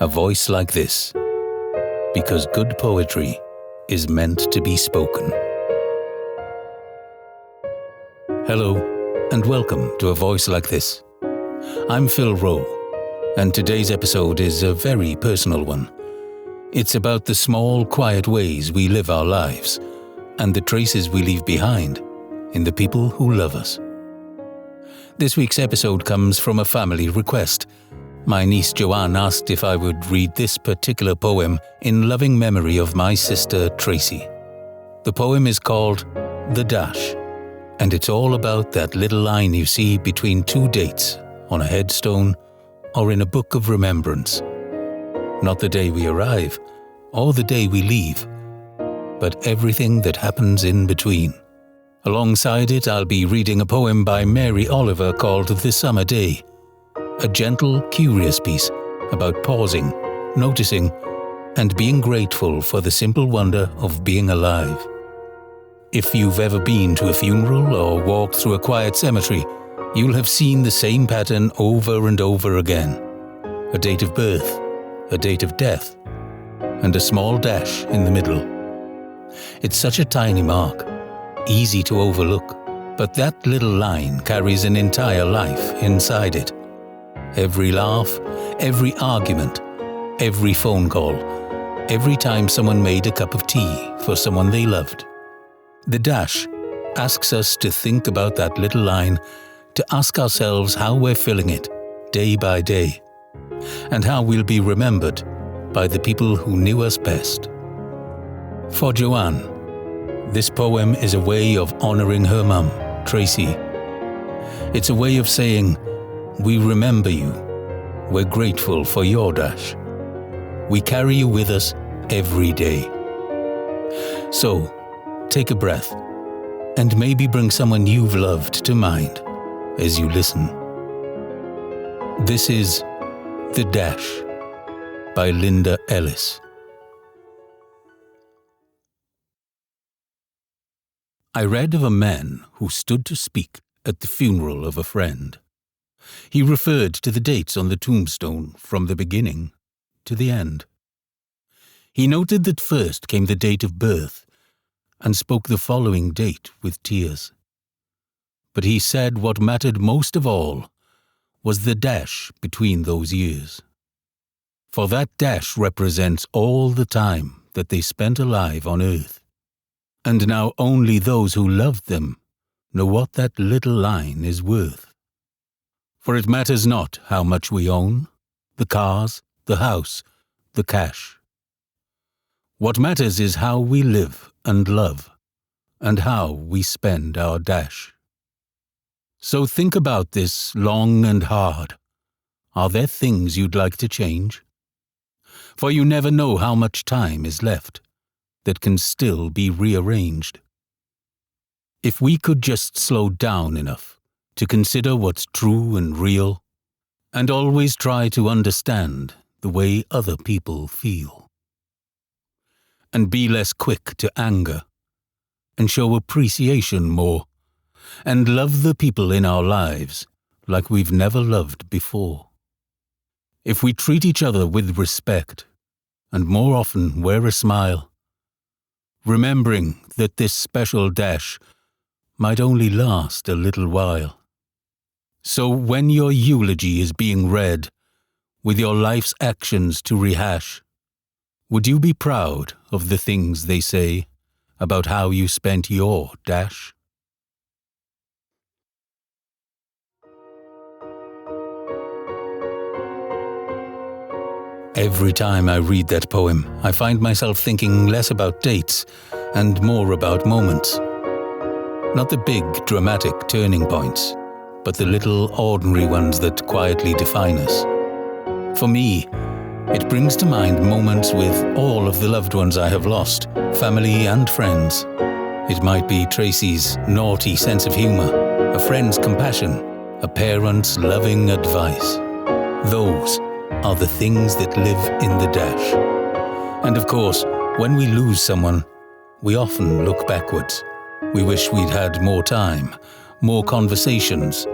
a voice like this, because good poetry is meant to be spoken. Hello, and welcome to A Voice Like This. I'm Phil Rowe, and today's episode is a very personal one. It's about the small, quiet ways we live our lives, and the traces we leave behind in the people who love us. This week's episode comes from a family request. My niece Joanne asked if I would read this particular poem in loving memory of my sister Tracy. The poem is called The Dash, and it's all about that little line you see between two dates on a headstone or in a book of remembrance. Not the day we arrive or the day we leave, but everything that happens in between. Alongside it, I'll be reading a poem by Mary Oliver called The Summer Day, a gentle, curious piece about pausing, noticing, and being grateful for the simple wonder of being alive. If you've ever been to a funeral or walked through a quiet cemetery, you'll have seen the same pattern over and over again. A date of birth, a date of death, and a small dash in the middle. It's such a tiny mark, easy to overlook, but that little line carries an entire life inside it. Every laugh, every argument, every phone call, every time someone made a cup of tea for someone they loved. The dash asks us to think about that little line, to ask ourselves how we're filling it day by day, and how we'll be remembered by the people who knew us best. For Joanne, this poem is a way of honoring her mum, Tracy. It's a way of saying, we remember you. We're grateful for your dash. We carry you with us every day. So, take a breath and maybe bring someone you've loved to mind as you listen. This is The Dash by Linda Ellis. I read of a man who stood to speak at the funeral of a friend. He referred to the dates on the tombstone from the beginning to the end. He noted that first came the date of birth and spoke the following date with tears. But he said what mattered most of all was the dash between those years. For that dash represents all the time that they spent alive on earth. And now only those who loved them know what that little line is worth. For it matters not how much we own, the cars, the house, the cash. What matters is how we live and love, and how we spend our dash. So think about this long and hard. Are there things you'd like to change? For you never know how much time is left that can still be rearranged. If we could just slow down enough to consider what's true and real, and always try to understand the way other people feel. And be less quick to anger, and show appreciation more, and love the people in our lives like we've never loved before. If we treat each other with respect, and more often wear a smile, remembering that this special dash might only last a little while. So when your eulogy is being read, with your life's actions to rehash, would you be proud of the things they say about how you spent your dash? Every time I read that poem, I find myself thinking less about dates and more about moments. Not the big, dramatic turning points, but the little ordinary ones that quietly define us. For me, it brings to mind moments with all of the loved ones I have lost, family and friends. It might be Tracy's naughty sense of humor, a friend's compassion, a parent's loving advice. Those are the things that live in the dash. And of course, when we lose someone, we often look backwards. We wish we'd had more time, more conversations,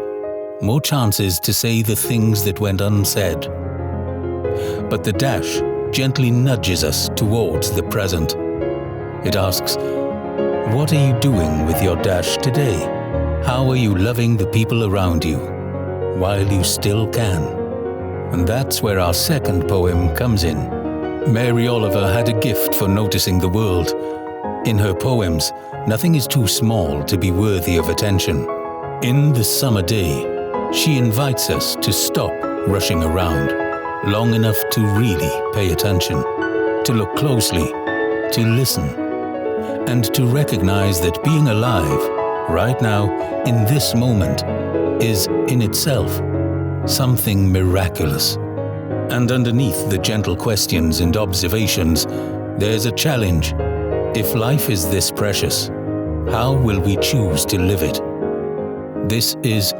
more chances to say the things that went unsaid. but the dash gently nudges us towards the present. It asks, what are you doing with your dash today? How are you loving the people around you while you still can? And that's where our second poem comes in. Mary Oliver had a gift for noticing the world. In her poems, nothing is too small to be worthy of attention. In The Summer Day, she invites us to stop rushing around long enough to really pay attention, to look closely, to listen, and to recognize that being alive right now in this moment is in itself something miraculous. And underneath the gentle questions and observations, there's a challenge. If life is this precious, how will we choose to live it? This is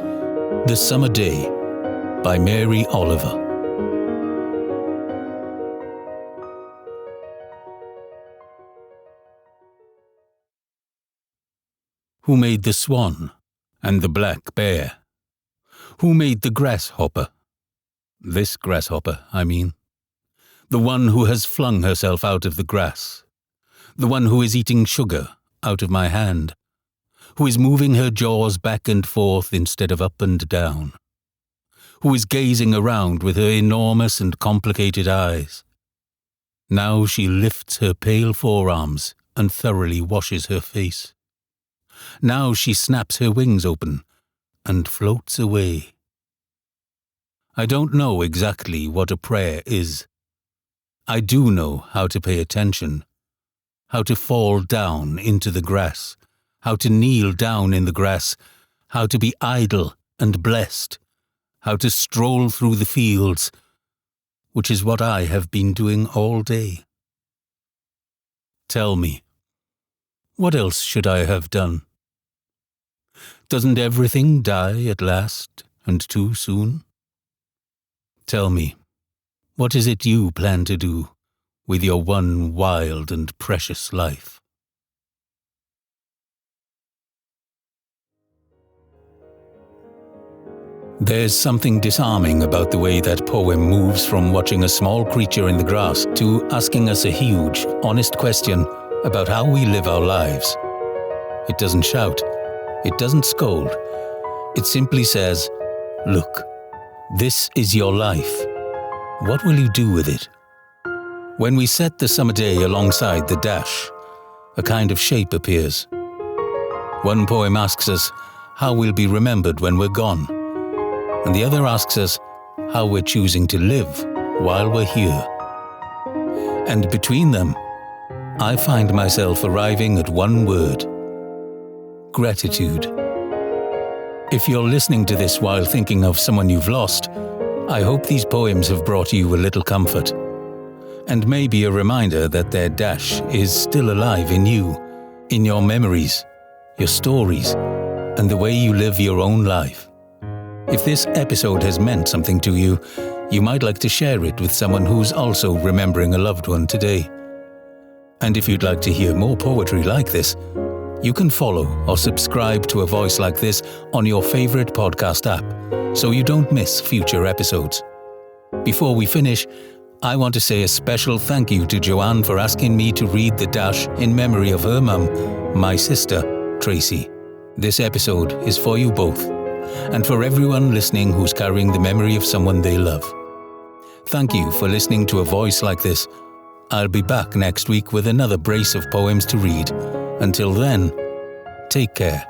The Summer Day by Mary Oliver. Who made the swan and the black bear? Who made the grasshopper? This grasshopper, I mean. The one who has flung herself out of the grass. The one who is eating sugar out of my hand. Who is moving her jaws back and forth instead of up and down. Who is gazing around with her enormous and complicated eyes. Now she lifts her pale forearms and thoroughly washes her face. Now she snaps her wings open and floats away. I don't know exactly what a prayer is. I do know how to pay attention, how to fall down into the grass, how to kneel down in the grass, how to be idle and blessed, how to stroll through the fields, which is what I have been doing all day. Tell me, what else should I have done? Doesn't everything die at last and too soon? Tell me, what is it you plan to do with your one wild and precious life? There's something disarming about the way that poem moves from watching a small creature in the grass to asking us a huge, honest question about how we live our lives. It doesn't shout. It doesn't scold. It simply says, look, this is your life. What will you do with it? When we set the summer day alongside the dash, a kind of shape appears. One poem asks us how we'll be remembered when we're gone, and the other asks us how we're choosing to live while we're here. And between them, I find myself arriving at one word: gratitude. If you're listening to this while thinking of someone you've lost, I hope these poems have brought you a little comfort, and maybe a reminder that their dash is still alive in you, in your memories, your stories, and the way you live your own life. If this episode has meant something to you, you might like to share it with someone who's also remembering a loved one today. And if you'd like to hear more poetry like this, you can follow or subscribe to A Voice Like This on your favorite podcast app, so you don't miss future episodes. Before we finish, I want to say a special thank you to Joanne for asking me to read the dash in memory of her mum, my sister, Tracy. This episode is for you both, and for everyone listening who's carrying the memory of someone they love. Thank you for listening to A Voice Like This. I'll be back next week with another brace of poems to read. Until then, take care.